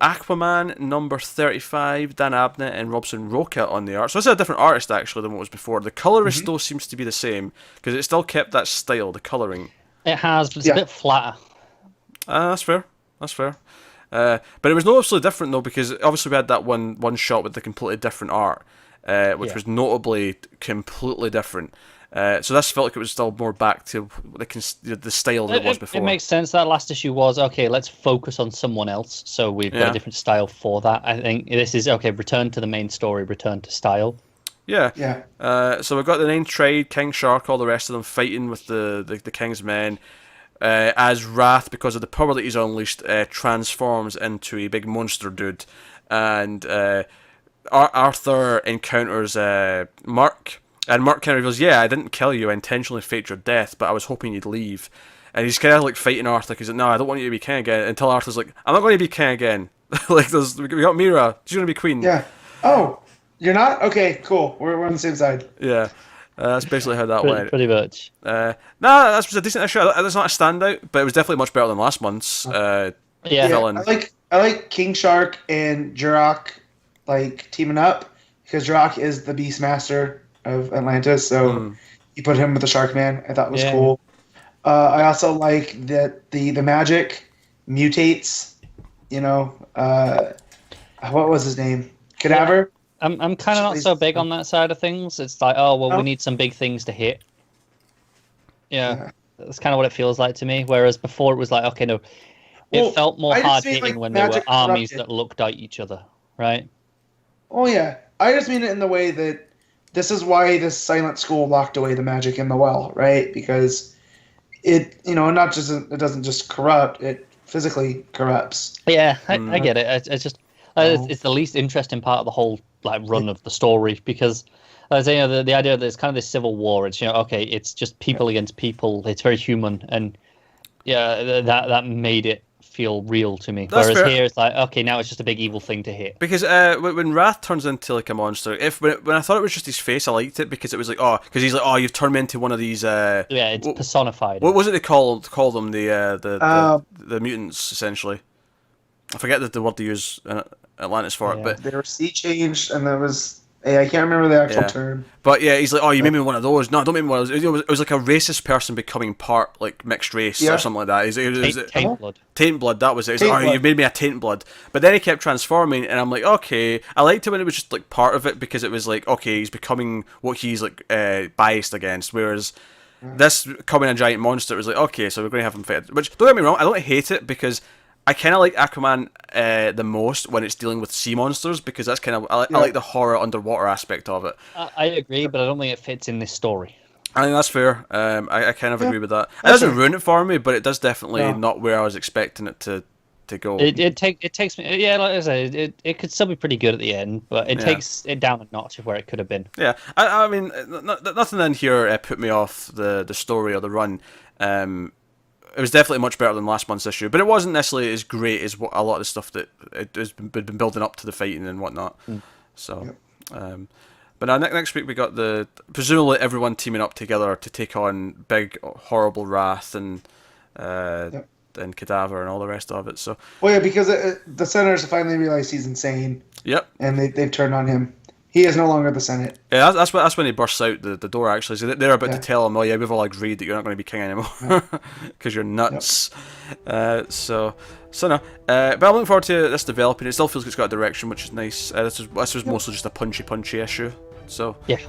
Aquaman number 35, Dan Abnett and Robson Roca on the art. So this is a different artist actually than what was before. The colorist though seems to be the same because it still kept that style, the coloring. It has, but it's a bit flatter. That's fair. That's fair. But it was noticeably different though because obviously we had that one shot with the completely different art, which was notably completely different. So this felt like it was still more back to the style that it was before. It makes sense. That last issue was, okay, let's focus on someone else. So we've got a different style for that. I think this is, okay, return to the main story, return to style. Yeah. So we've got the Nine Trade, King Shark, all the rest of them fighting with the King's Men. As Wrath, because of the power that he's unleashed, transforms into a big monster dude. And Arthur encounters Mark. And Mark kind of reveals, I didn't kill you, I intentionally faked your death, but I was hoping you'd leave. And he's kind of like fighting Arthur, because he's like, no, I don't want you to be king again. Until Arthur's like, I'm not going to be king again. Like, we got Mira, she's going to be queen. Yeah. Oh, you're not? Okay, cool. We're on the same side. Yeah. That's basically how that went. Pretty much. No, that was a decent issue. It's not a standout, but it was definitely much better than last month's villain. I like King Shark and Jurok teaming up, because Jurok is the Beastmaster of Atlantis, so you put him with the Shark Man. I thought was cool. I also like that the magic mutates. What was his name? Cadaver. I'm kind of not so big on that side of things. It's like, we need some big things to hit. Yeah, that's kind of what it feels like to me. Whereas before it was like, okay, no, it felt more hard hitting when there were armies that looked at each other, right? Oh yeah, I just mean it in the way that this is why this silent school locked away the magic in the well, right? Because it doesn't just corrupt; it physically corrupts. Yeah, I get it. It's just it's the least interesting part of the whole run of the story, because the idea that it's kind of this civil war. It's okay, it's just people against people. It's very human, and that made it feel real to me. That's Whereas fair. here it's like, okay, now it's just a big evil thing to hit. Because when Wrath turns into a monster, when I thought it was just his face, I liked it because it was like, because he's like, you've turned me into one of these. It's personified. What was it they call them? The mutants, essentially. I forget the word they use in Atlantis for it, but they were sea changed, and there was I can't remember the actual term. But he's like, you made me one of those. No, don't make me one of those. It was like a racist person becoming part mixed race or something like that. Taint blood. Taint blood, that was it. He's like, you've made me a taint blood. But then he kept transforming, and I'm like, okay. I liked it when it was just part of it, because it was like, okay, he's becoming what he's biased against. Whereas this coming a giant monster, it was like, okay, so we're going to have him fight. Which, don't get me wrong, I don't hate it, because I kind of like Aquaman the most when it's dealing with sea monsters, because that's kind of I like the horror underwater aspect of it. I agree, but I don't think it fits in this story. I think that's fair. I kind of agree with that. It doesn't ruin it for me, but it does definitely not where I was expecting it to go. It takes me, like I say, it could still be pretty good at the end, but it takes it down a notch of where it could have been. Yeah, I mean, nothing in here put me off the story or the run. It was definitely much better than last month's issue, but it wasn't necessarily as great as what a lot of the stuff that it has been building up to the fighting and whatnot. So, but now next week we got presumably everyone teaming up together to take on big horrible Wrath and Cadaver and all the rest of it. So, because the senators finally realized he's insane. Yep, and they've turned on him. He is no longer the Senate. Yeah, that's when he bursts out the door, actually. So they're about to tell him, we've all agreed that you're not going to be king anymore because you're nuts. Yep. So no. But I'm looking forward to this developing. It still feels like it's got a direction, which is nice. This was mostly just a punchy issue. So yeah.